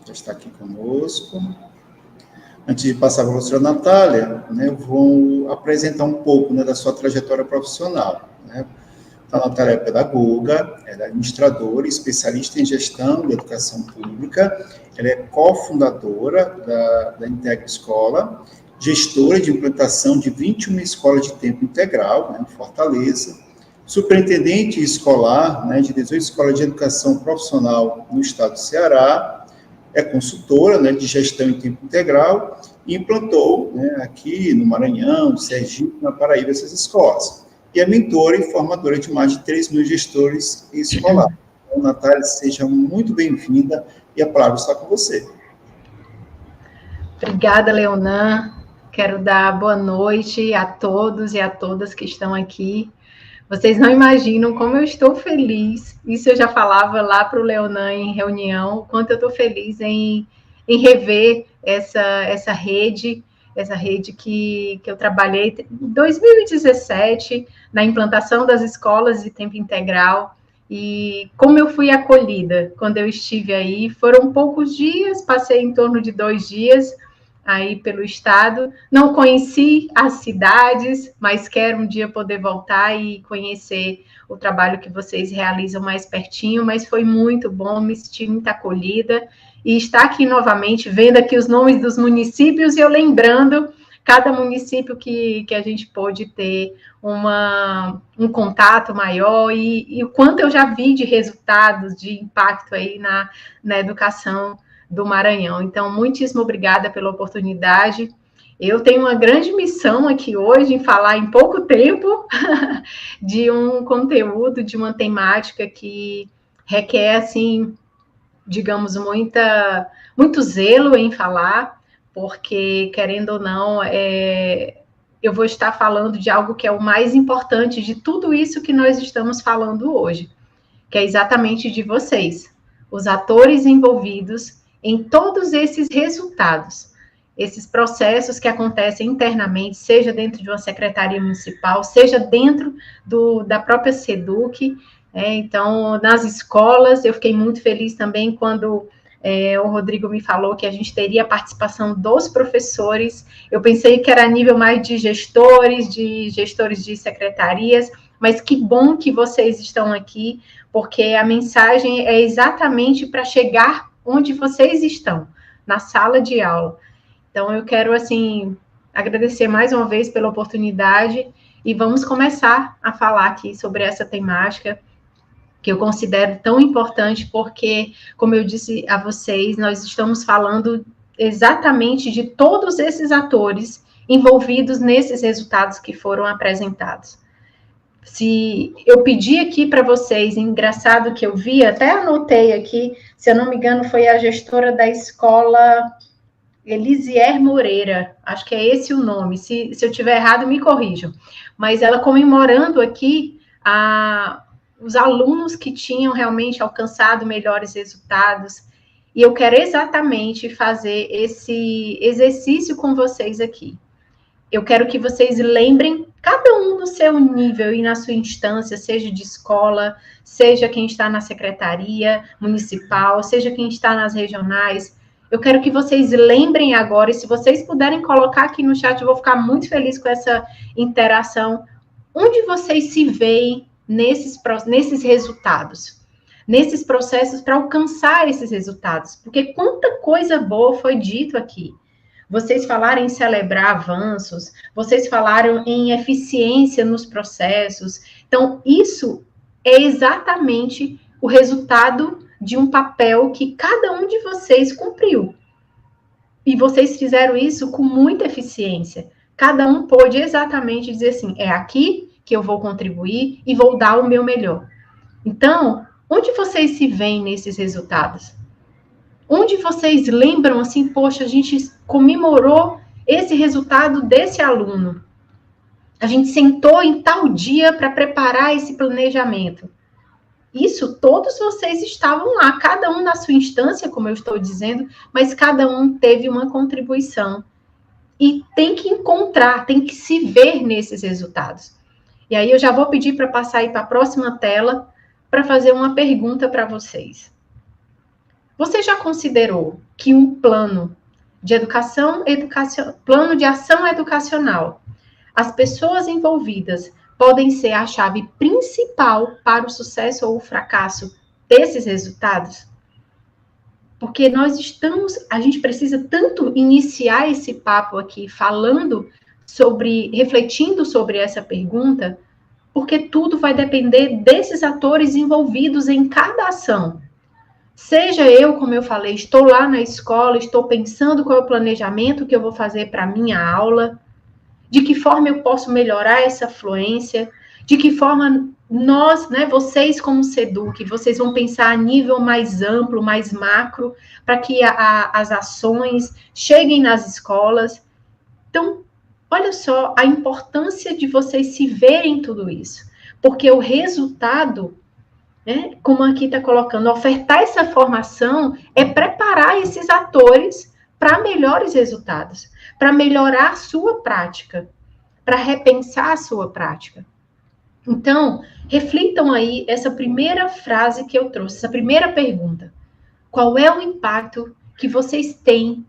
já está aqui conosco. Antes de passar para a professora Natália, né, eu vou apresentar um pouco, né, da sua trajetória profissional, né? Então, a Natália é pedagoga, ela é administradora, especialista em gestão de educação pública, ela é cofundadora da Integra Escola, gestora de implantação de 21 escolas de tempo integral, né, em Fortaleza, superintendente escolar, né, de 18 escolas de educação profissional no estado do Ceará, é consultora, né, de gestão em tempo integral e implantou, né, aqui no Maranhão, Sergipe, na Paraíba, essas escolas. E é mentora e formadora de mais de 3 mil gestores escolares. Então, Natália, seja muito bem-vinda e a palavra está com você. Obrigada, Leonan. Quero dar boa noite a todos e a todas que estão aqui. Vocês não imaginam como eu estou feliz. Isso eu já falava lá para o Leonan em reunião, o quanto eu estou feliz em rever essa rede que eu trabalhei em 2017, na implantação das escolas de tempo integral, e como eu fui acolhida quando eu estive aí. Foram poucos dias, passei em torno de 2 dias, aí pelo estado, não conheci as cidades, mas quero um dia poder voltar e conhecer o trabalho que vocês realizam mais pertinho, mas foi muito bom, me senti muito acolhida, e estar aqui novamente, vendo aqui os nomes dos municípios, e eu lembrando cada município que a gente pôde ter um contato maior, e o quanto eu já vi de resultados, de impacto aí na educação do Maranhão. Então, muitíssimo obrigada pela oportunidade. Eu tenho uma grande missão aqui hoje em falar em pouco tempo de um conteúdo, de uma temática que requer, assim, digamos, muito zelo em falar, porque, querendo ou não, eu vou estar falando de algo que é o mais importante de tudo isso que nós estamos falando hoje, que é exatamente de vocês, os atores envolvidos em todos esses resultados, esses processos que acontecem internamente, seja dentro de uma secretaria municipal, seja dentro da própria SEDUC. Então, nas escolas, eu fiquei muito feliz também quando o Rodrigo me falou que a gente teria a participação dos professores. Eu pensei que era a nível mais de gestores de secretarias, mas que bom que vocês estão aqui, porque a mensagem é exatamente para chegar onde vocês estão, na sala de aula. Então, eu quero, assim, agradecer mais uma vez pela oportunidade e vamos começar a falar aqui sobre essa temática que eu considero tão importante, porque, como eu disse a vocês, nós estamos falando exatamente de todos esses atores envolvidos nesses resultados que foram apresentados. Se eu pedir aqui para vocês, engraçado que eu vi, até anotei aqui, se eu não me engano, foi a gestora da escola Elisier Moreira, acho que é esse o nome, se eu tiver errado, me corrijam, mas ela comemorando aqui os alunos que tinham realmente alcançado melhores resultados, e eu quero exatamente fazer esse exercício com vocês aqui. Eu quero que vocês lembrem, cada um no seu nível e na sua instância, seja de escola, seja quem está na secretaria municipal, seja quem está nas regionais. Eu quero que vocês lembrem agora, e se vocês puderem colocar aqui no chat, eu vou ficar muito feliz com essa interação. Onde vocês se veem nesses resultados, nesses processos para alcançar esses resultados? Porque quanta coisa boa foi dito aqui. Vocês falaram em celebrar avanços, vocês falaram em eficiência nos processos. Então, isso é exatamente o resultado de um papel que cada um de vocês cumpriu. E vocês fizeram isso com muita eficiência. Cada um pôde exatamente dizer assim, é aqui que eu vou contribuir e vou dar o meu melhor. Então, onde vocês se veem nesses resultados? Onde vocês lembram assim, poxa, a gente comemorou esse resultado desse aluno. A gente sentou em tal dia para preparar esse planejamento. Isso, todos vocês estavam lá, cada um na sua instância, como eu estou dizendo, mas cada um teve uma contribuição. E tem que encontrar, tem que se ver nesses resultados. E aí eu já vou pedir para passar aí para a próxima tela para fazer uma pergunta para vocês. Você já considerou que um plano de plano de ação educacional, as pessoas envolvidas podem ser a chave principal para o sucesso ou o fracasso desses resultados? Porque a gente precisa tanto iniciar esse papo aqui refletindo sobre essa pergunta, porque tudo vai depender desses atores envolvidos em cada ação. Seja eu, como eu falei, estou lá na escola, estou pensando qual é o planejamento que eu vou fazer para a minha aula, de que forma eu posso melhorar essa fluência, de que forma nós, vocês como SEDUC, vocês vão pensar a nível mais amplo, mais macro, para que as ações cheguem nas escolas. Então, olha só a importância de vocês se verem em tudo isso, porque o resultado, como aqui está colocando, ofertar essa formação é preparar esses atores para melhores resultados, para melhorar a sua prática, para repensar a sua prática. Então, reflitam aí essa primeira frase que eu trouxe, essa primeira pergunta. Qual é o impacto que vocês têm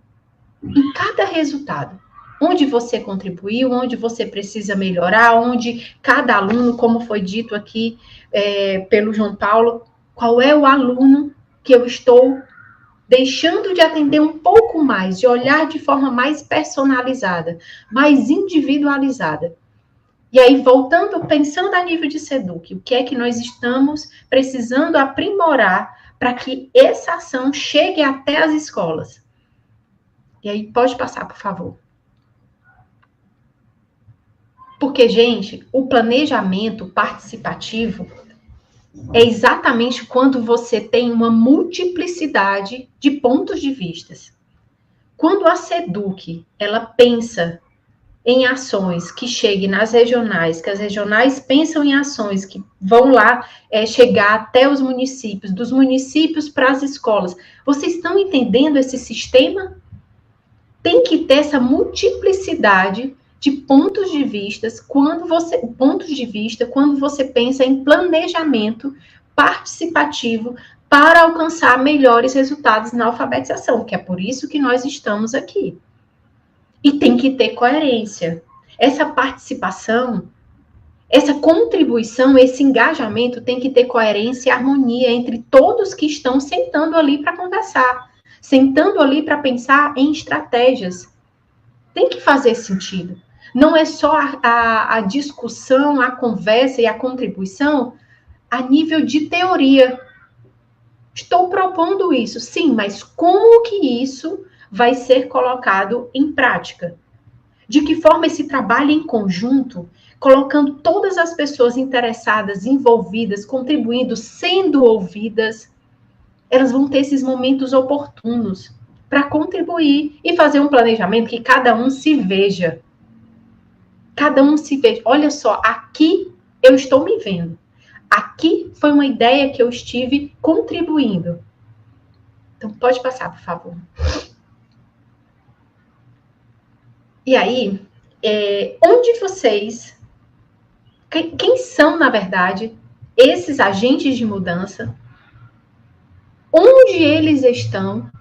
em cada resultado? Onde você contribuiu, onde você precisa melhorar, onde cada aluno, como foi dito aqui pelo João Paulo, qual é o aluno que eu estou deixando de atender um pouco mais, de olhar de forma mais personalizada, mais individualizada. E aí, voltando, pensando a nível de SEDUC, o que é que nós estamos precisando aprimorar para que essa ação chegue até as escolas? E aí, pode passar, por favor. Porque, gente, o planejamento participativo é exatamente quando você tem uma multiplicidade de pontos de vistas. Quando a SEDUC, ela pensa em ações que cheguem nas regionais, que as regionais pensam em ações que vão lá chegar até os municípios, dos municípios para as escolas. Vocês estão entendendo esse sistema? Tem que ter essa multiplicidade de pontos de vista quando você pensa em planejamento participativo para alcançar melhores resultados na alfabetização, que é por isso que nós estamos aqui. E tem que ter coerência. Essa participação, essa contribuição, esse engajamento tem que ter coerência e harmonia entre todos que estão sentando ali para conversar, sentando ali para pensar em estratégias. Tem que fazer sentido. Não é só a discussão, a conversa e a contribuição a nível de teoria. Estou propondo isso, sim, mas como que isso vai ser colocado em prática? De que forma esse trabalho em conjunto, colocando todas as pessoas interessadas, envolvidas, contribuindo, sendo ouvidas, elas vão ter esses momentos oportunos para contribuir e fazer um planejamento que cada um se veja. Cada um se veja. Olha só, aqui eu estou me vendo. Aqui foi uma ideia que eu estive contribuindo. Então, pode passar, por favor. E aí, onde vocês... Quem são, na verdade, esses agentes de mudança? Onde eles estão?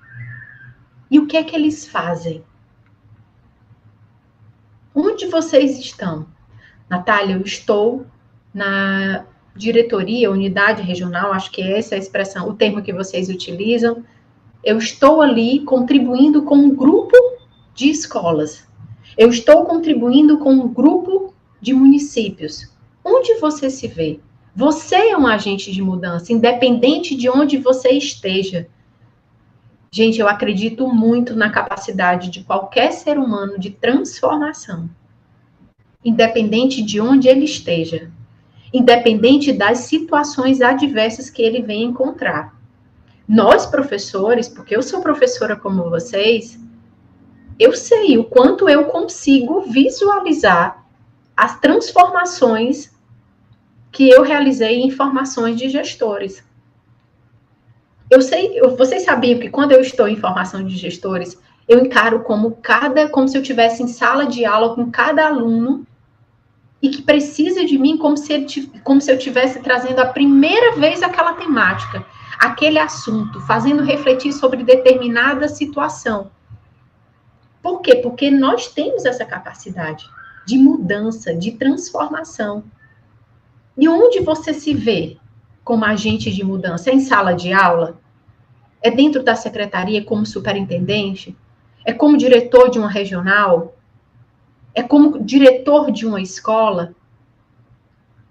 E o que é que eles fazem? Onde vocês estão? Natália, eu estou na diretoria, unidade regional, acho que essa é a expressão, o termo que vocês utilizam. Eu estou ali contribuindo com um grupo de escolas. Eu estou contribuindo com um grupo de municípios. Onde você se vê? Você é um agente de mudança, independente de onde você esteja. Gente, eu acredito muito na capacidade de qualquer ser humano de transformação, independente de onde ele esteja, independente das situações adversas que ele venha encontrar. Nós, professores, porque eu sou professora como vocês, eu sei o quanto eu consigo visualizar as transformações que eu realizei em formações de gestores. Vocês sabiam que quando eu estou em formação de gestores, eu encaro como se eu estivesse em sala de aula com cada aluno e que precisa de mim como se eu estivesse trazendo a primeira vez aquela temática, aquele assunto, fazendo refletir sobre determinada situação. Por quê? Porque nós temos essa capacidade de mudança, de transformação. E onde você se vê como agente de mudança? É em sala de aula? É dentro da secretaria como superintendente? É como diretor de uma regional? É como diretor de uma escola?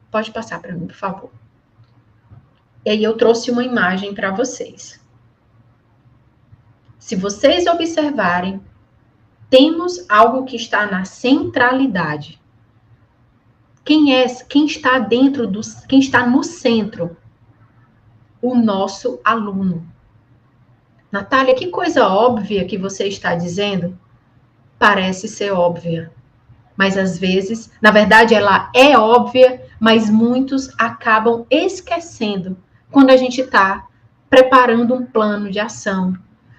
Pode passar para mim, por favor. E aí eu trouxe uma imagem para vocês. Se vocês observarem, temos algo que está na centralidade. Quem está quem está no centro? O nosso aluno. Natália, que coisa óbvia que você está dizendo? Parece ser óbvia. Mas às vezes, na verdade, ela é óbvia, mas muitos acabam esquecendo quando a gente está preparando um plano de ação,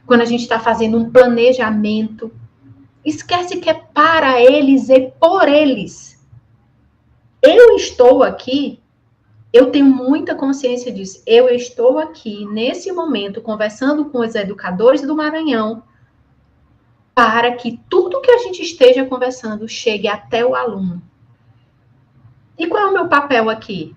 quando a gente está fazendo um planejamento. Esquece que é para eles e por eles. Eu estou aqui, eu tenho muita consciência disso. Eu estou aqui, nesse momento, conversando com os educadores do Maranhão, para que tudo que a gente esteja conversando chegue até o aluno. E qual é o meu papel aqui?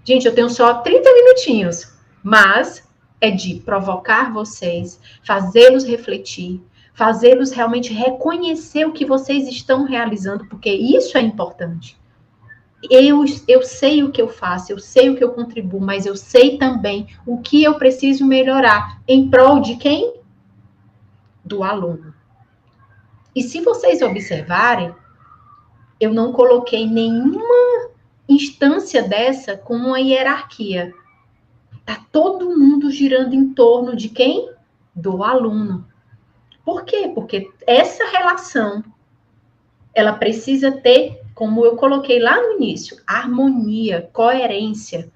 Gente, eu tenho só 30 minutinhos, mas é de provocar vocês, fazê-los refletir, fazê-los realmente reconhecer o que vocês estão realizando, porque isso é importante. Eu sei o que eu faço, eu sei o que eu contribuo, mas eu sei também o que eu preciso melhorar em prol de quem? Do aluno. E se vocês observarem, eu não coloquei nenhuma instância dessa com uma hierarquia. Tá todo mundo girando em torno de quem? Do aluno. Por quê? Porque essa relação, ela precisa ter, como eu coloquei lá no início, harmonia, coerência.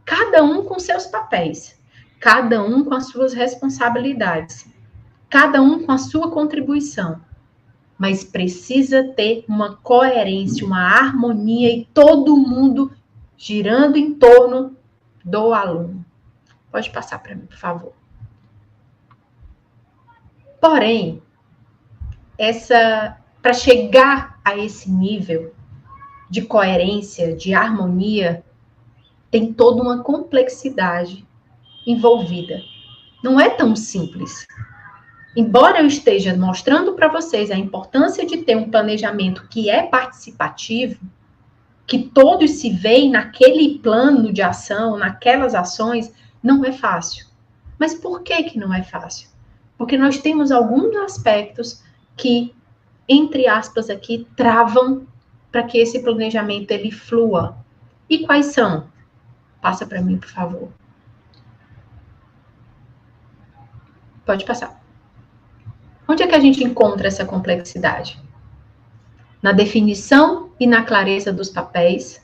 Cada um com seus papéis, cada um com as suas responsabilidades, cada um com a sua contribuição. Mas precisa ter uma coerência, uma harmonia e todo mundo girando em torno do aluno. Pode passar para mim, por favor. Porém, para chegar a esse nível de coerência, de harmonia, tem toda uma complexidade envolvida. Não é tão simples. Embora eu esteja mostrando para vocês a importância de ter um planejamento que é participativo, que todos se veem naquele plano de ação, naquelas ações, não é fácil. Mas por que não é fácil? Porque nós temos alguns aspectos que, entre aspas aqui, travam para que esse planejamento ele flua. E quais são? Passa para mim, por favor. Pode passar. Onde é que a gente encontra essa complexidade? Na definição e na clareza dos papéis.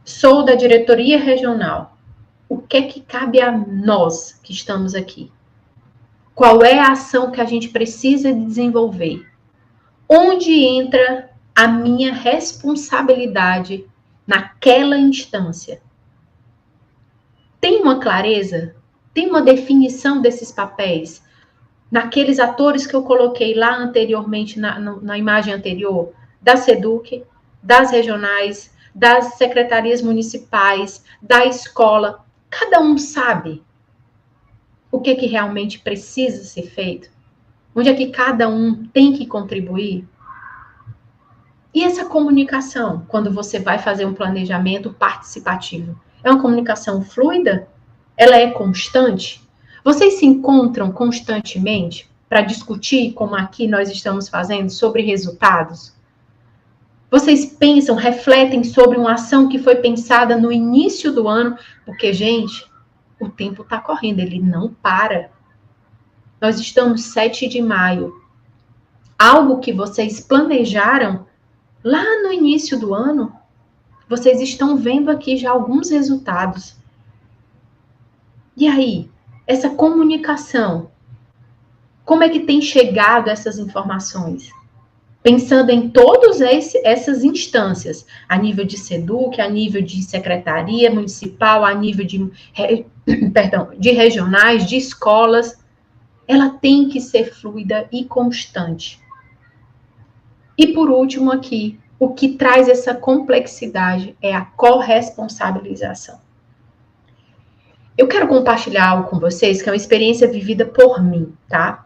Sou da diretoria regional. O que é que cabe a nós que estamos aqui? Qual é a ação que a gente precisa desenvolver? Onde entra a minha responsabilidade naquela instância? Tem uma clareza? Tem uma definição desses papéis? Naqueles atores que eu coloquei lá anteriormente, na imagem anterior, da SEDUC, das regionais, das secretarias municipais, da escola, cada um sabe o que realmente precisa ser feito? Onde é que cada um tem que contribuir? E essa comunicação, quando você vai fazer um planejamento participativo? É uma comunicação fluida? Ela é constante? Vocês se encontram constantemente para discutir, como aqui nós estamos fazendo, sobre resultados? Vocês pensam, refletem sobre uma ação que foi pensada no início do ano? Porque, gente, o tempo está correndo, ele não para. Nós estamos 7 de maio. Algo que vocês planejaram lá no início do ano, vocês estão vendo aqui já alguns resultados. E aí? Essa comunicação, como é que tem chegado essas informações? pensando em todas essas instâncias, a nível de SEDUC, a nível de secretaria municipal, a nível de regionais, de escolas, ela tem que ser fluida e constante. E por último aqui, o que traz essa complexidade é a corresponsabilização. Eu quero compartilhar algo com vocês, que é uma experiência vivida por mim, tá?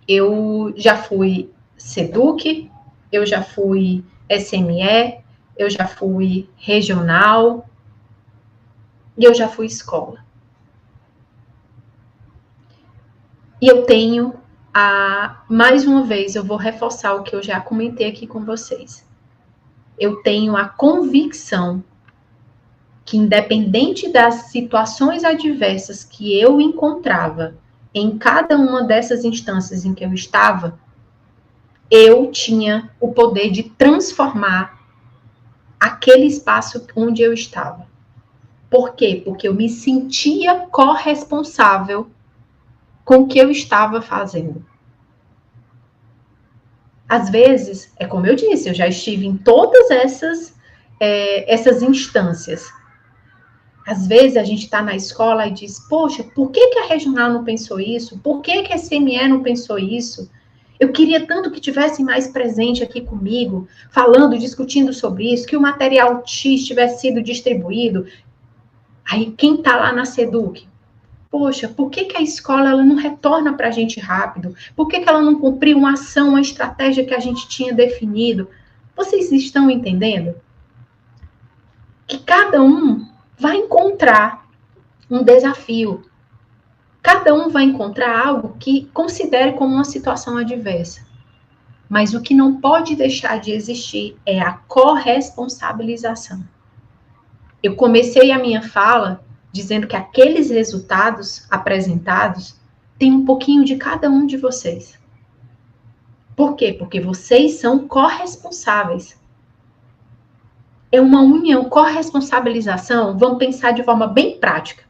Eu já fui SEDUC, eu já fui SME, eu já fui regional e eu já fui escola. E eu tenho mais uma vez, eu vou reforçar o que eu já comentei aqui com vocês. Eu tenho a convicção que, independente das situações adversas que eu encontrava em cada uma dessas instâncias em que eu estava, eu tinha o poder de transformar aquele espaço onde eu estava. Por quê? Porque eu me sentia corresponsável com o que eu estava fazendo. Às vezes, é como eu disse, eu já estive em todas essas instâncias. Às vezes a gente está na escola e diz, poxa, por que a regional não pensou isso? Por que a SME não pensou isso? Eu queria tanto que tivesse mais presente aqui comigo, falando, discutindo sobre isso, que o material X tivesse sido distribuído. Aí quem está lá na SEDUC? Poxa, por que a escola ela não retorna para a gente rápido? Por que ela não cumpriu uma ação, uma estratégia que a gente tinha definido? Vocês estão entendendo? Que cada um vai encontrar um desafio. Cada um vai encontrar algo que considere como uma situação adversa. Mas o que não pode deixar de existir é a corresponsabilização. Eu comecei a minha fala dizendo que aqueles resultados apresentados têm um pouquinho de cada um de vocês. Por quê? Porque vocês são corresponsáveis. É uma união, corresponsabilização, vamos pensar de forma bem prática.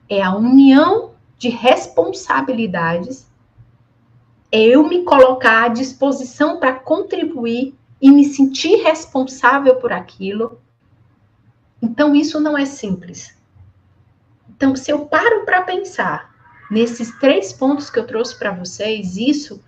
É a união de responsabilidades, é eu me colocar à disposição para contribuir e me sentir responsável por aquilo. Então, isso não é simples. Então, se eu paro para pensar nesses 3 pontos que eu trouxe para vocês, isso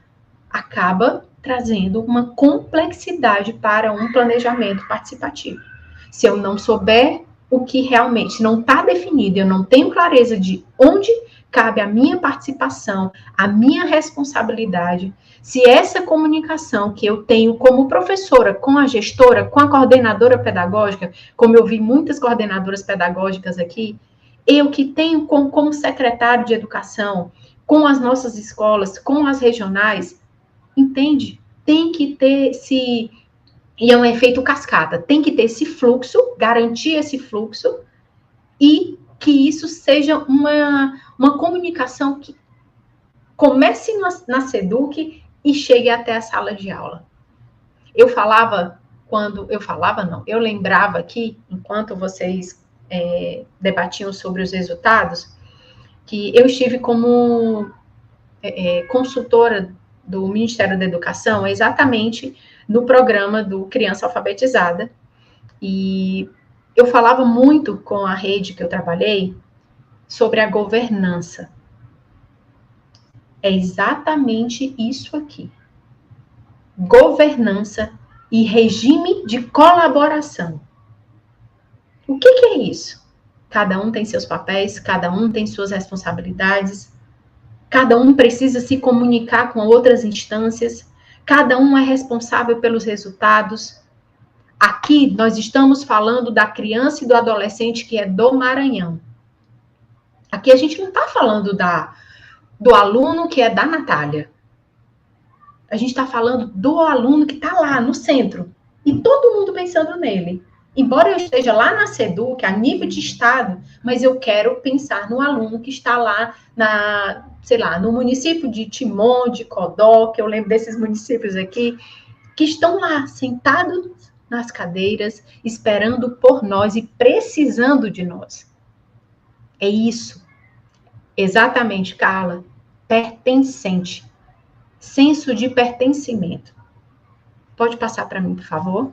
acaba trazendo uma complexidade para um planejamento participativo. Se eu não souber o que realmente não está definido, eu não tenho clareza de onde cabe a minha participação, a minha responsabilidade, se essa comunicação que eu tenho como professora, com a gestora, com a coordenadora pedagógica, como eu vi muitas coordenadoras pedagógicas aqui, eu que tenho como secretário de educação, com as nossas escolas, com as regionais, entende? Tem que ter e é um efeito cascata, tem que ter esse fluxo, garantir esse fluxo, e que isso seja uma comunicação que comece na SEDUC e chegue até a sala de aula. Eu lembrava aqui, enquanto vocês debatiam sobre os resultados, que eu estive como consultora do Ministério da Educação, exatamente no programa do Criança Alfabetizada, e eu falava muito com a rede que eu trabalhei sobre a governança. É exatamente isso aqui. Governança e regime de colaboração. O que é isso? Cada um tem seus papéis, cada um tem suas responsabilidades, cada um precisa se comunicar com outras instâncias, cada um é responsável pelos resultados. Aqui nós estamos falando da criança e do adolescente que é do Maranhão. Aqui a gente não está falando do aluno que é da Natália. A gente está falando do aluno que está lá no centro. E todo mundo pensando nele. Embora eu esteja lá na SEDUC, a nível de estado, mas eu quero pensar no aluno que está lá no município de Timon, de Codó, que eu lembro desses municípios aqui, que estão lá, sentados nas cadeiras, esperando por nós e precisando de nós. É isso. Exatamente, Carla. Pertencente. Senso de pertencimento. Pode passar para mim, por favor?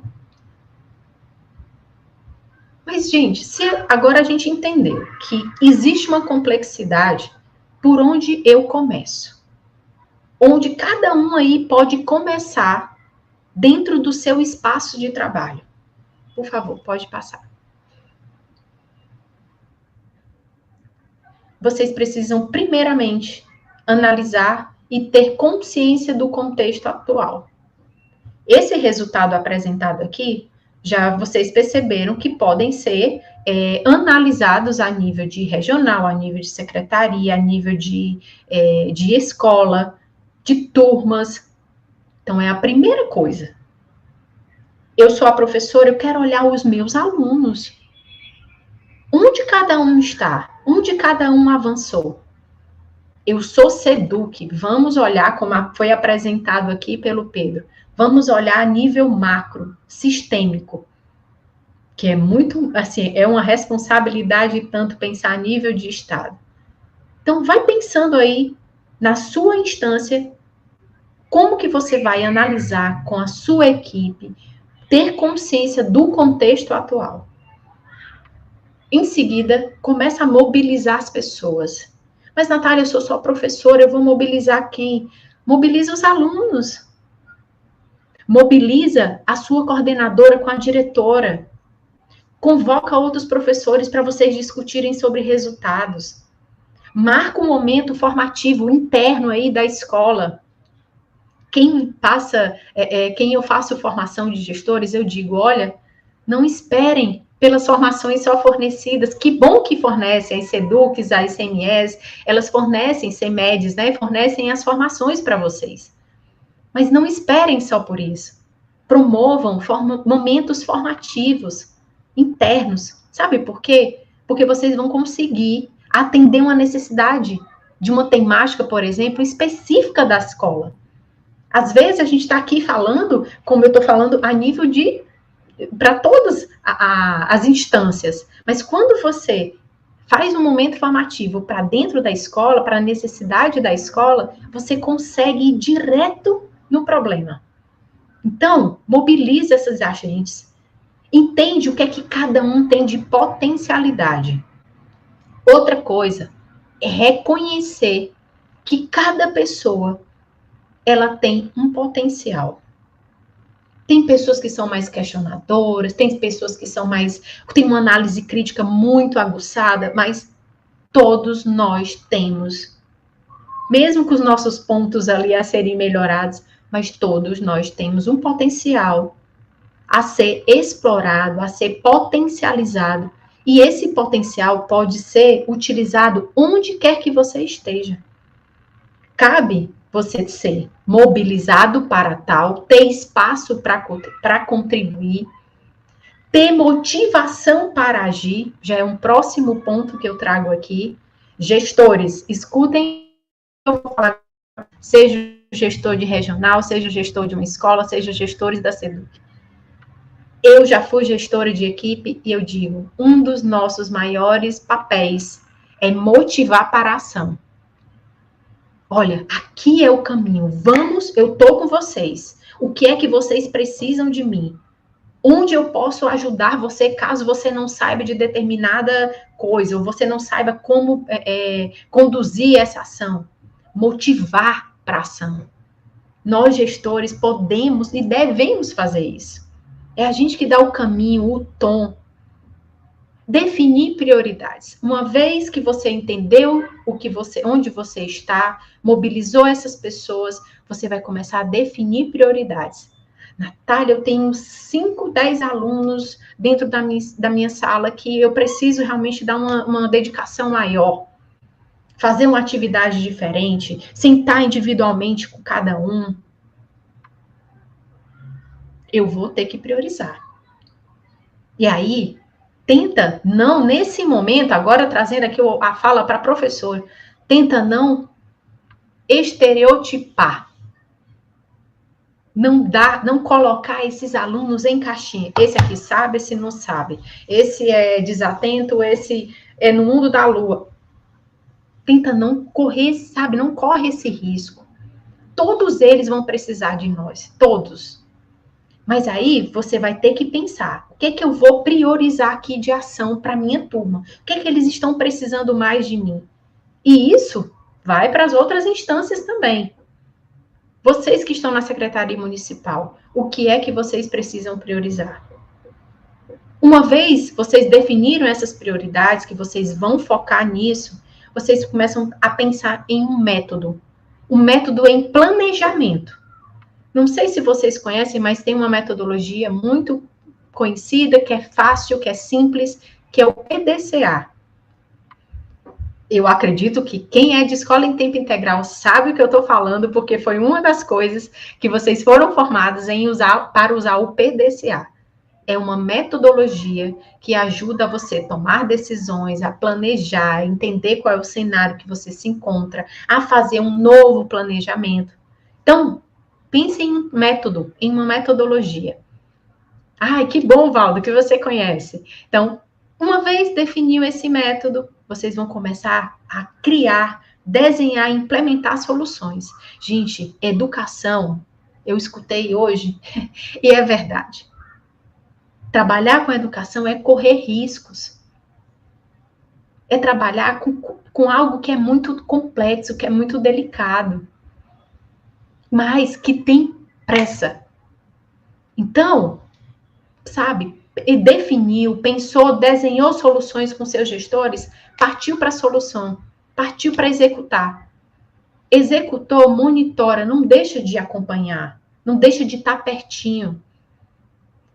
Mas, gente, se agora a gente entendeu que existe uma complexidade por onde eu começo, onde cada um aí pode começar dentro do seu espaço de trabalho. Por favor, pode passar. Vocês precisam, primeiramente, analisar e ter consciência do contexto atual. Esse resultado apresentado aqui, já vocês perceberam que podem ser analisados a nível de regional, a nível de secretaria, a nível de escola, de turmas. Então, é a primeira coisa. Eu sou a professora, eu quero olhar os meus alunos. Onde cada um está? Onde cada um avançou? Eu sou SEDUC, vamos olhar como foi apresentado aqui pelo Pedro. Vamos olhar a nível macro, sistêmico, que é muito, assim, é uma responsabilidade tanto pensar a nível de Estado. Então, vai pensando aí, na sua instância, como que você vai analisar com a sua equipe, ter consciência do contexto atual. Em seguida, começa a mobilizar as pessoas. Mas, Natália, eu sou só professora, eu vou mobilizar quem? Mobiliza os alunos. Mobiliza a sua coordenadora com a diretora. Convoca outros professores para vocês discutirem sobre resultados. Marca um momento formativo interno aí da escola. Quem eu faço formação de gestores, eu digo, olha, não esperem pelas formações só fornecidas. Que bom que fornecem as SEDUCs, as ICMS, elas fornecem CEMEDs, né? Fornecem as formações para vocês. Mas não esperem só por isso. Promovam momentos formativos internos. Sabe por quê? Porque vocês vão conseguir atender uma necessidade de uma temática, por exemplo, específica da escola. Às vezes a gente está aqui falando, como eu estou falando, a nível de para todas as instâncias. Mas quando você faz um momento formativo para dentro da escola, para a necessidade da escola, você consegue ir direto no problema. Então, mobiliza esses agentes. Entende o que é que cada um tem de potencialidade. Outra coisa é reconhecer que cada pessoa ela tem um potencial. Tem pessoas que são mais questionadoras, tem pessoas que têm uma análise crítica muito aguçada, mas todos nós temos, mesmo com os nossos pontos ali a serem melhorados, mas todos nós temos um potencial a ser explorado, a ser potencializado, e esse potencial pode ser utilizado onde quer que você esteja. Cabe você ser mobilizado para tal, ter espaço para contribuir, ter motivação para agir, já é um próximo ponto que eu trago aqui. Gestores, escutem, eu vou falar, seja gestor de regional, seja gestor de uma escola, seja gestores da SEDUC. Eu já fui gestora de equipe e eu digo, um dos nossos maiores papéis é motivar para a ação. Olha, aqui é o caminho. Vamos, eu estou com vocês. O que é que vocês precisam de mim? Onde eu posso ajudar você caso você não saiba de determinada coisa, ou você não saiba como conduzir essa ação? Motivar para a ação. Nós, gestores, podemos e devemos fazer isso. É a gente que dá o caminho, o tom. Definir prioridades. Uma vez que você entendeu onde você está, mobilizou essas pessoas, você vai começar a definir prioridades. Natália, eu tenho 5, 10 alunos dentro da minha sala que eu preciso realmente dar uma dedicação maior, fazer uma atividade diferente, sentar individualmente com cada um. Eu vou ter que priorizar. E aí, tenta não, nesse momento, agora trazendo aqui a fala para professor, tenta não estereotipar. Não colocar esses alunos em caixinha. Esse aqui sabe, esse não sabe. Esse é desatento, esse é no mundo da lua. Tenta não correr, sabe? Não corre esse risco. Todos eles vão precisar de nós. Todos. Mas aí você vai ter que pensar, o que é que eu vou priorizar aqui de ação para minha turma? O que é que eles estão precisando mais de mim? E isso vai para as outras instâncias também. Vocês que estão na Secretaria Municipal, o que é que vocês precisam priorizar? Uma vez vocês definiram essas prioridades, que vocês vão focar nisso, vocês começam a pensar em um método em planejamento. Não sei se vocês conhecem, mas tem uma metodologia muito conhecida, que é fácil, que é simples, que é o PDCA. Eu acredito que quem é de escola em tempo integral sabe o que eu estou falando, porque foi uma das coisas que vocês foram formados para usar o PDCA. É uma metodologia que ajuda você a tomar decisões, a planejar, a entender qual é o cenário que você se encontra, a fazer um novo planejamento. Então, pense em um método, em uma metodologia. Ai, que bom, Valdo, que você conhece. Então, uma vez definiu esse método, vocês vão começar a criar, desenhar, implementar soluções. Gente, educação, eu escutei hoje, e é verdade. Trabalhar com educação é correr riscos. É trabalhar com algo que é muito complexo, que é muito delicado, mas que tem pressa. Então, sabe, definiu, pensou, desenhou soluções com seus gestores, partiu para a solução, partiu para executar. Executou, monitora, não deixa de acompanhar, não deixa de estar pertinho.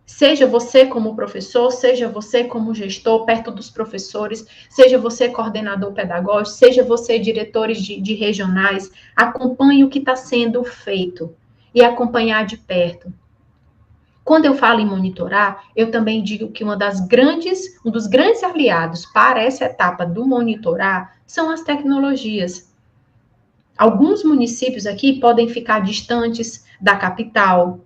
Seja você como professor, seja você como gestor, perto dos professores, seja você coordenador pedagógico, seja você diretores de regionais, acompanhe o que está sendo feito e acompanhar de perto. Quando eu falo em monitorar, eu também digo que um dos grandes aliados para essa etapa do monitorar são as tecnologias. Alguns municípios aqui podem ficar distantes da capital,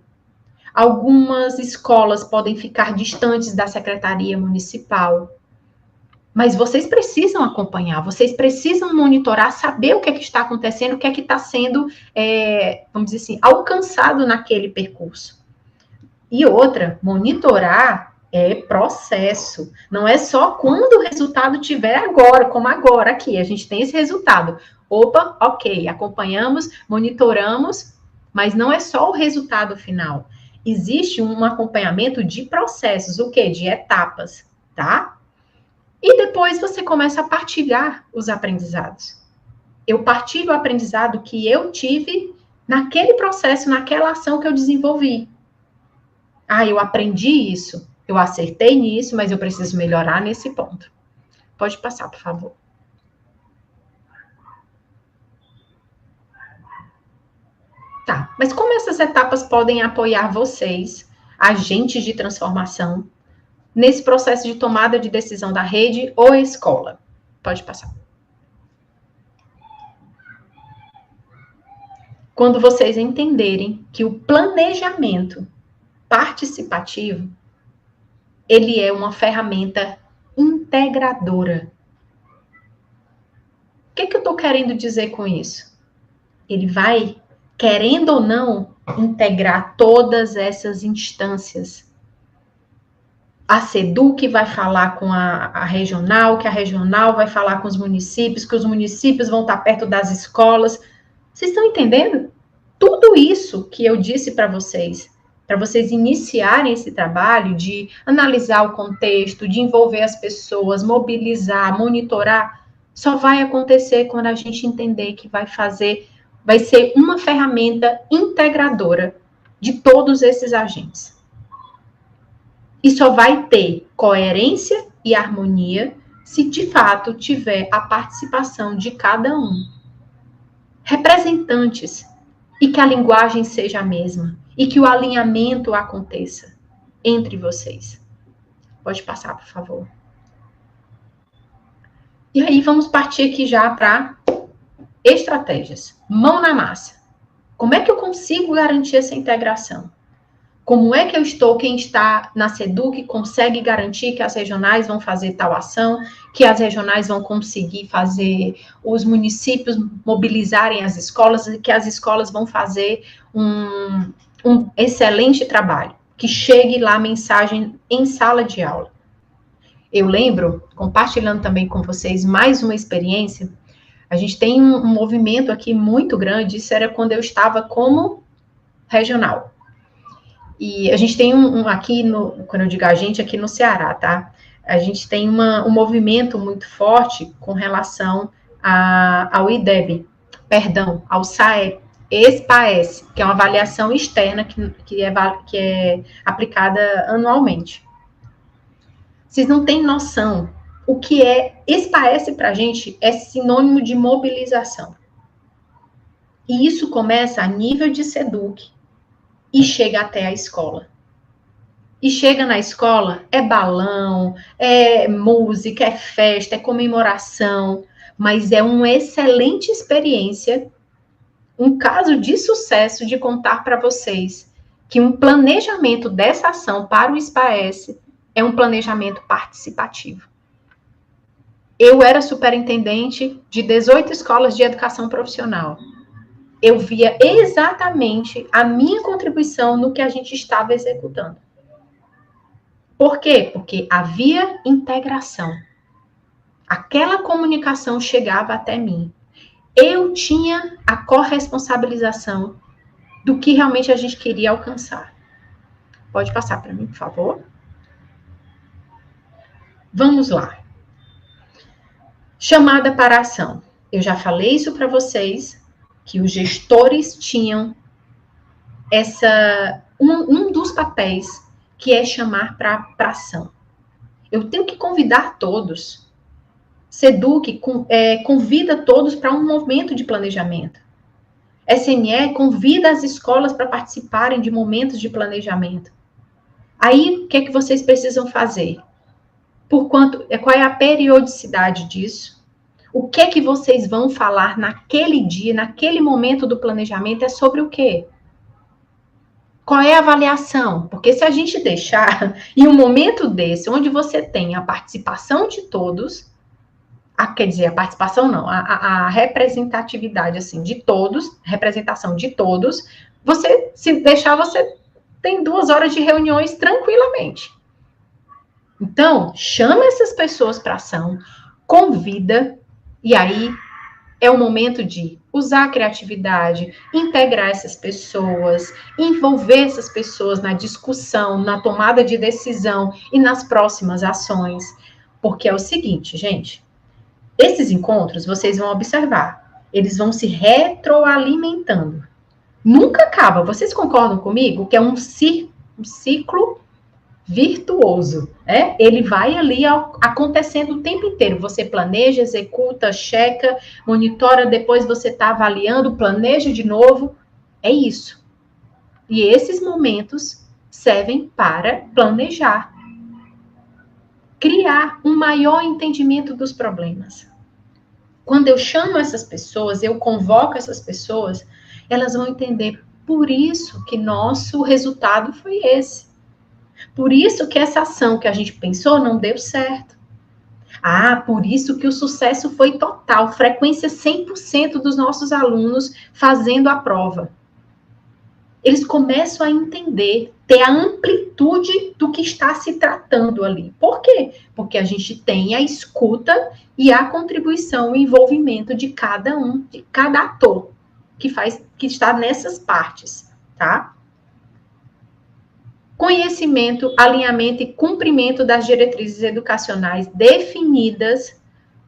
algumas escolas podem ficar distantes da secretaria municipal, mas vocês precisam acompanhar, vocês precisam monitorar, saber o que é que está acontecendo, o que é que está sendo, vamos dizer assim, alcançado naquele percurso. E outra, monitorar é processo. Não é só quando o resultado tiver agora, como agora aqui, a gente tem esse resultado. Opa, ok, acompanhamos, monitoramos, mas não é só o resultado final. Existe um acompanhamento de processos, o quê? De etapas, tá? E depois você começa a partilhar os aprendizados. Eu partilho o aprendizado que eu tive naquele processo, naquela ação que eu desenvolvi. Ah, eu aprendi isso, eu acertei nisso, mas eu preciso melhorar nesse ponto. Pode passar, por favor. Tá, mas como essas etapas podem apoiar vocês, agentes de transformação, nesse processo de tomada de decisão da rede ou escola? Pode passar. Quando vocês entenderem que o planejamento participativo, ele é uma ferramenta integradora. O que eu estou querendo dizer com isso? Ele vai, querendo ou não, integrar todas essas instâncias. A SEDUC vai falar com a regional, que a regional vai falar com os municípios, que os municípios vão estar perto das escolas. Vocês estão entendendo? Tudo isso que eu disse para vocês iniciarem esse trabalho de analisar o contexto, de envolver as pessoas, mobilizar, monitorar, só vai acontecer quando a gente entender que vai ser uma ferramenta integradora de todos esses agentes. E só vai ter coerência e harmonia se de fato tiver a participação de cada um. Representantes, e que a linguagem seja a mesma, e que o alinhamento aconteça entre vocês. Pode passar, por favor. E aí vamos partir aqui já para estratégias. Mão na massa. Como é que eu consigo garantir essa integração? Como é que quem está na SEDUC consegue garantir que as regionais vão fazer tal ação, que as regionais vão conseguir fazer os municípios mobilizarem as escolas e que as escolas vão fazer um excelente trabalho? que chegue lá a mensagem em sala de aula. Eu lembro, compartilhando também com vocês mais uma experiência, a gente tem um movimento aqui muito grande, isso era quando eu estava como regional. E a gente tem aqui, quando eu digo a gente, aqui no Ceará, tá? A gente tem um movimento muito forte com relação ao IDEB, perdão, ao SAEP, ESPAES, que é uma avaliação externa que é aplicada anualmente. Vocês não têm noção. O que é ESPAES para a gente é sinônimo de mobilização. E isso começa a nível de SEDUC e chega até a escola. E chega na escola, é balão, é música, é festa, é comemoração, mas é uma excelente experiência, um caso de sucesso de contar para vocês que um planejamento dessa ação para o SPAES é um planejamento participativo. Eu era superintendente de 18 escolas de educação profissional. Eu via exatamente a minha contribuição no que a gente estava executando. Por quê? Porque havia integração. Aquela comunicação chegava até mim. Eu tinha a corresponsabilização do que realmente a gente queria alcançar. Pode passar para mim, por favor? Vamos lá. Chamada para a ação. Eu já falei isso para vocês, que os gestores tinham um dos papéis, que é chamar para a ação. Eu tenho que convidar todos. SEDUC convida todos para um momento de planejamento. SNE convida as escolas para participarem de momentos de planejamento. Aí, o que é que vocês precisam fazer? Qual é a periodicidade disso? O que é que vocês vão falar naquele dia, naquele momento do planejamento? É sobre o quê? Qual é a avaliação? Porque se a gente deixar, em um momento desse, onde você tem a participação de todos, quer dizer, a participação não, a representatividade, assim, de todos, representação de todos, você, se deixar, você tem 2 horas de reuniões tranquilamente. Então, chama essas pessoas para ação, convida, e aí é o momento de usar a criatividade, integrar essas pessoas, envolver essas pessoas na discussão, na tomada de decisão e nas próximas ações. Porque é o seguinte, gente, esses encontros, vocês vão observar, eles vão se retroalimentando. Nunca acaba. Vocês concordam comigo que é um ciclo virtuoso, né? Ele vai ali acontecendo o tempo inteiro. Você planeja, executa, checa, monitora, depois você está avaliando, planeja de novo. É isso. E esses momentos servem para planejar. Criar um maior entendimento dos problemas. Quando eu chamo essas pessoas, eu convoco essas pessoas, elas vão entender, por isso que nosso resultado foi esse. Por isso que essa ação que a gente pensou não deu certo. Por isso que o sucesso foi total, frequência 100% dos nossos alunos fazendo a prova. Eles começam a entender, ter a amplitude do que está se tratando ali. Por quê? Porque a gente tem a escuta e a contribuição, o envolvimento de cada um, de cada ator que está nessas partes, tá? Conhecimento, alinhamento e cumprimento das diretrizes educacionais definidas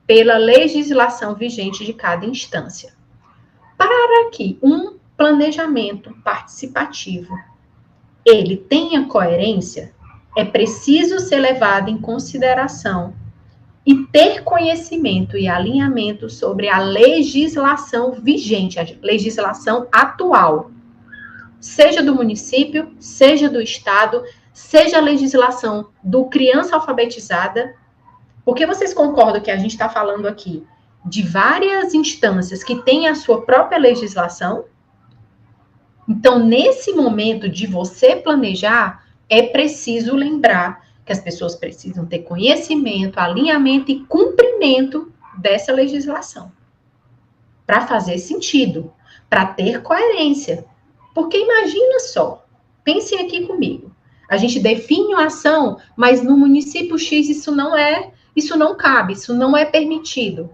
pela legislação vigente de cada instância. Para que um planejamento participativo ele tenha coerência, é preciso ser levado em consideração e ter conhecimento e alinhamento sobre a legislação vigente, a legislação atual, seja do município, seja do estado, seja a legislação do criança alfabetizada, porque vocês concordam que a gente está falando aqui de várias instâncias que têm a sua própria legislação? Então, nesse momento de você planejar, é preciso lembrar que as pessoas precisam ter conhecimento, alinhamento e cumprimento dessa legislação. Para fazer sentido, para ter coerência. Porque imagina só, pensem aqui comigo. A gente define uma ação, mas no município X isso não cabe, isso não é permitido.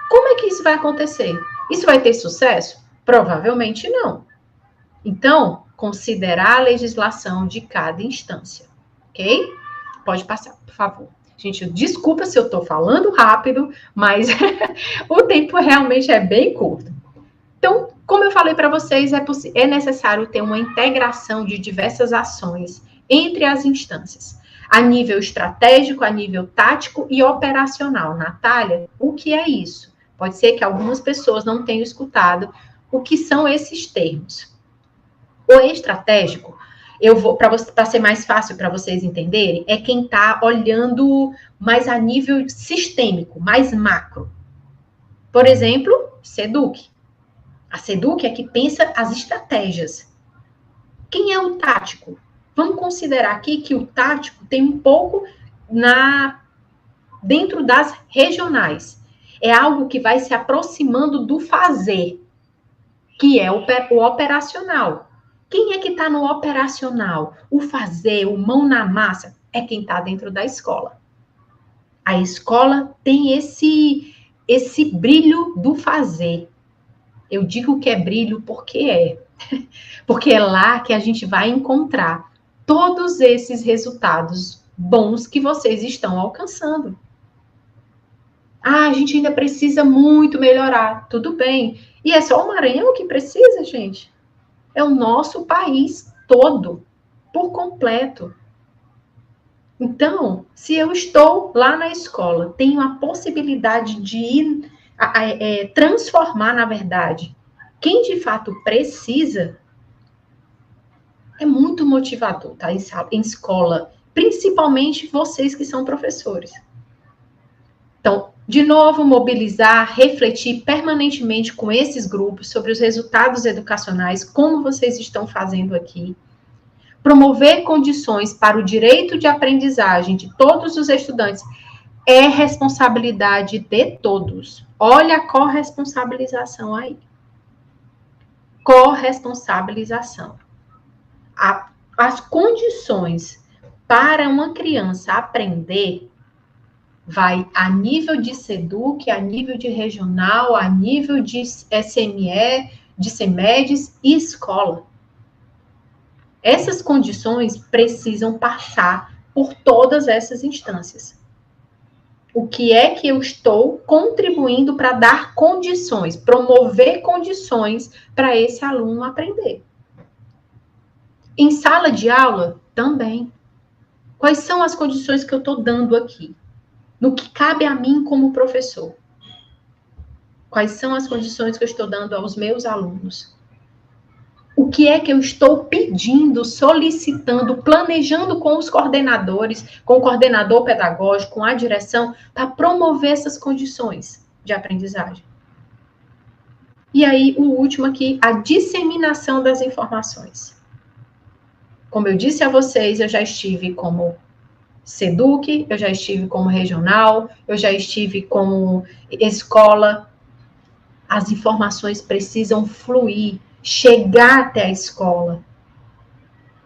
Como é que isso vai acontecer? Isso vai ter sucesso? Provavelmente não. Então, considerar a legislação de cada instância, ok? Pode passar, por favor. Gente, desculpa se eu estou falando rápido, mas o tempo realmente é bem curto. Então, como eu falei para vocês, é necessário ter uma integração de diversas ações entre as instâncias, a nível estratégico, a nível tático e operacional. Natália, o que é isso? Pode ser que algumas pessoas não tenham escutado o que são esses termos. O estratégico, para ser mais fácil para vocês entenderem, é quem está olhando mais a nível sistêmico, mais macro. Por exemplo, SEDUC. A SEDUC é que pensa as estratégias. Quem é o tático? Vamos considerar aqui que o tático tem um pouco dentro das regionais. É algo que vai se aproximando do fazer, que é o operacional. Quem é que está no operacional? O fazer, o mão na massa, é quem está dentro da escola. A escola tem esse brilho do fazer. Eu digo que é brilho porque é. Porque é lá que a gente vai encontrar todos esses resultados bons que vocês estão alcançando. Ah, a gente ainda precisa muito melhorar. Tudo bem. E é só o Maranhão que precisa, gente? É o nosso país todo, por completo. Então, se eu estou lá na escola, tenho a possibilidade de ir transformar, na verdade, quem de fato precisa, é muito motivador, tá? Em escola, principalmente vocês que são professores. Então, de novo, mobilizar, refletir permanentemente com esses grupos sobre os resultados educacionais, como vocês estão fazendo aqui. Promover condições para o direito de aprendizagem de todos os estudantes é responsabilidade de todos. Olha a corresponsabilização aí. Corresponsabilização. As condições para uma criança aprender vai a nível de SEDUC, a nível de regional, a nível de SME, de CEMEDES e escola. Essas condições precisam passar por todas essas instâncias. O que é que eu estou contribuindo para dar condições, promover condições para esse aluno aprender? Em sala de aula, também. Quais são as condições que eu estou dando aqui? No que cabe a mim como professor? Quais são as condições que eu estou dando aos meus alunos? O que é que eu estou pedindo, solicitando, planejando com os coordenadores, com o coordenador pedagógico, com a direção, para promover essas condições de aprendizagem? E aí, o último aqui, a disseminação das informações. Como eu disse a vocês, eu já estive como SEDUC, eu já estive como regional, eu já estive como escola. As informações precisam fluir, chegar até a escola.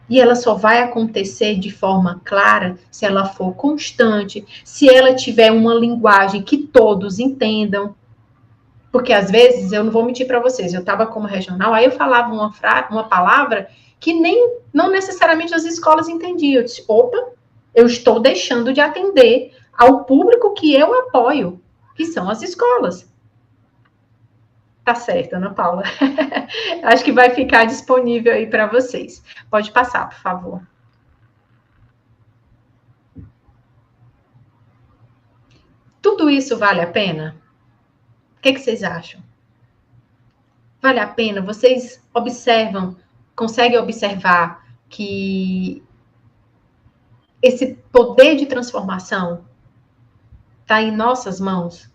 E ela só vai acontecer de forma clara se ela for constante, se ela tiver uma linguagem que todos entendam. Porque, às vezes, eu não vou mentir para vocês, eu estava como regional, aí eu falava uma palavra que não necessariamente as escolas entendiam. Eu disse, opa, eu estou deixando de atender ao público que eu apoio, que são as escolas. Tá certo, Ana Paula. Acho que vai ficar disponível aí para vocês. Pode passar, por favor. Tudo isso vale a pena? O que vocês acham? Vale a pena? Vocês conseguem observar que esse poder de transformação está em nossas mãos?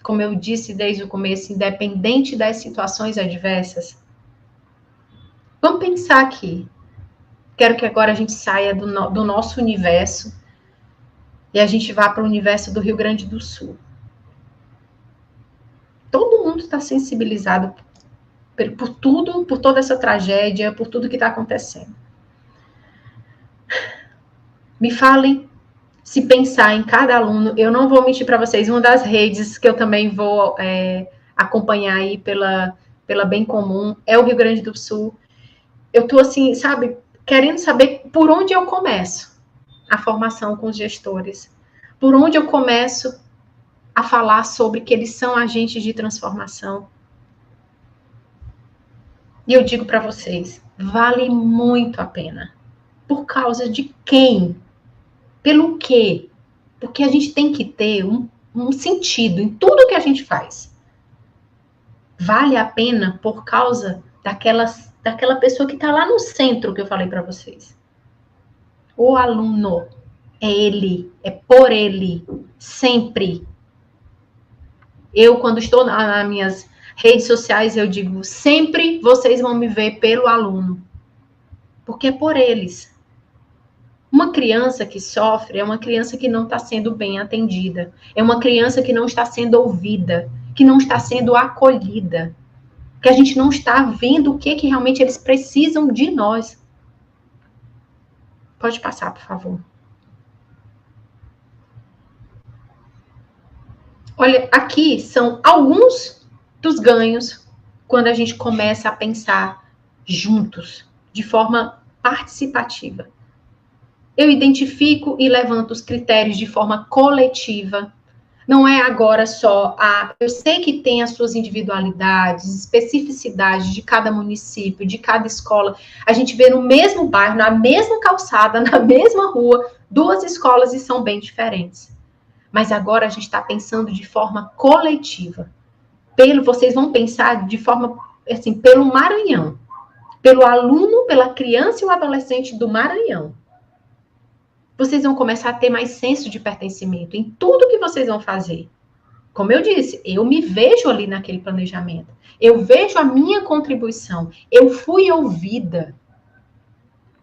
Como eu disse desde o começo, independente das situações adversas. Vamos pensar aqui. Quero que agora a gente saia do nosso universo e a gente vá para o universo do Rio Grande do Sul. Todo mundo está sensibilizado por tudo, por toda essa tragédia, por tudo que está acontecendo. Me falem se pensar em cada aluno. Eu não vou mentir para vocês, uma das redes que eu também vou acompanhar aí pela Bem Comum é o Rio Grande do Sul. Eu tô assim, sabe, querendo saber por onde eu começo a formação com os gestores. Por onde eu começo a falar sobre que eles são agentes de transformação. E eu digo para vocês, vale muito a pena. Por causa de quem? Pelo quê? Porque a gente tem que ter um sentido em tudo que a gente faz. Vale a pena por causa daquela pessoa que está lá no centro que eu falei para vocês. O aluno é ele, é por ele, sempre. Eu, quando estou nas minhas redes sociais, eu digo, sempre vocês vão me ver pelo aluno. Porque é por eles. Uma criança que sofre é uma criança que não está sendo bem atendida. É uma criança que não está sendo ouvida, que não está sendo acolhida. Que a gente não está vendo o que realmente eles precisam de nós. Pode passar, por favor. Olha, aqui são alguns dos ganhos quando a gente começa a pensar juntos, de forma participativa. Eu identifico e levanto os critérios de forma coletiva. Não é agora só eu sei que tem as suas individualidades, especificidades de cada município, de cada escola. A gente vê no mesmo bairro, na mesma calçada, na mesma rua, duas escolas e são bem diferentes. Mas agora a gente está pensando de forma coletiva. Vocês vão pensar de forma, assim, pelo Maranhão. Pelo aluno, pela criança e o adolescente do Maranhão. Vocês vão começar a ter mais senso de pertencimento em tudo que vocês vão fazer. Como eu disse, eu me vejo ali naquele planejamento. Eu vejo a minha contribuição. Eu fui ouvida.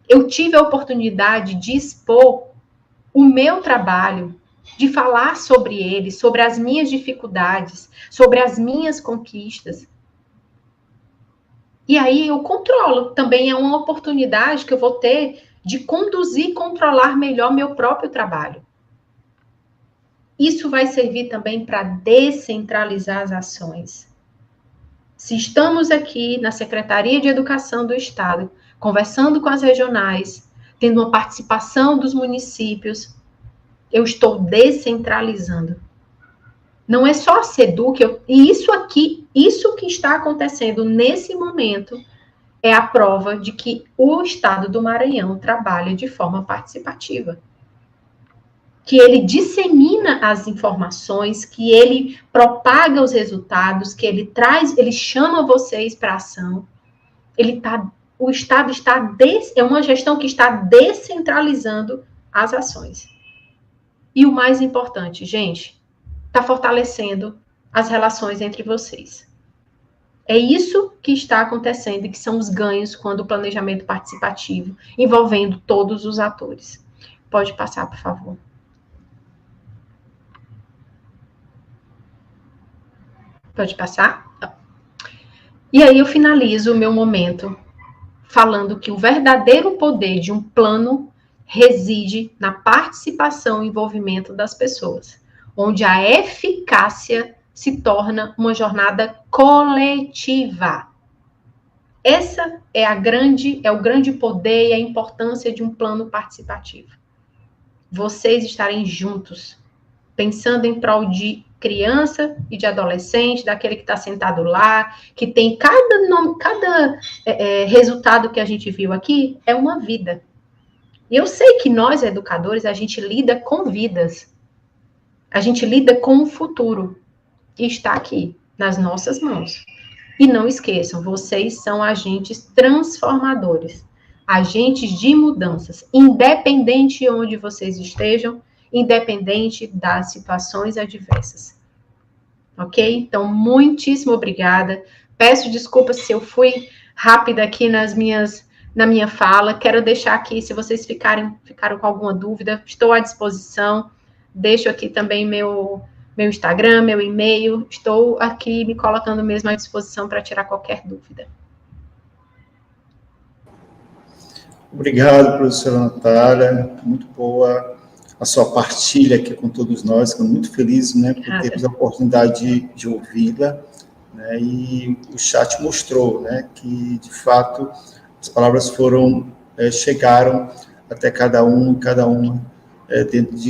Eu tive a oportunidade de expor o meu trabalho, de falar sobre ele, sobre as minhas dificuldades, sobre as minhas conquistas. E aí eu controlo. Também é uma oportunidade que eu vou ter de conduzir e controlar melhor meu próprio trabalho. Isso vai servir também para descentralizar as ações. Se estamos aqui na Secretaria de Educação do Estado, conversando com as regionais, tendo uma participação dos municípios, eu estou descentralizando. Não é só a SEDUC, e isso que está acontecendo nesse momento, é a prova de que o Estado do Maranhão trabalha de forma participativa. Que ele dissemina as informações, que ele propaga os resultados, que ele chama vocês para ação. O Estado é uma gestão que está descentralizando as ações. E o mais importante, gente, está fortalecendo as relações entre vocês. É isso que está acontecendo e que são os ganhos quando o planejamento participativo, envolvendo todos os atores. Pode passar, por favor. Pode passar? E aí eu finalizo o meu momento falando que o verdadeiro poder de um plano reside na participação e envolvimento das pessoas, onde a eficácia se torna uma jornada coletiva. Essa é o grande poder e a importância de um plano participativo. Vocês estarem juntos, pensando em prol de criança e de adolescente, daquele que está sentado lá, que tem cada resultado que a gente viu aqui, é uma vida. E eu sei que nós, educadores, a gente lida com vidas. A gente lida com o futuro. E está aqui, nas nossas mãos. E não esqueçam, vocês são agentes transformadores. Agentes de mudanças. Independente de onde vocês estejam, independente das situações adversas. Ok? Então, muitíssimo obrigada. Peço desculpas se eu fui rápida aqui na minha fala. Quero deixar aqui, se vocês ficaram com alguma dúvida, estou à disposição. Deixo aqui também meu Instagram, meu e-mail. Estou aqui me colocando mesmo à disposição para tirar qualquer dúvida. Obrigado, professora Natália, muito boa a sua partilha aqui com todos nós, fico muito feliz, né, por termos a oportunidade de ouvi-la, né, e o chat mostrou, né, que, de fato, as palavras chegaram até cada um e cada uma dentro de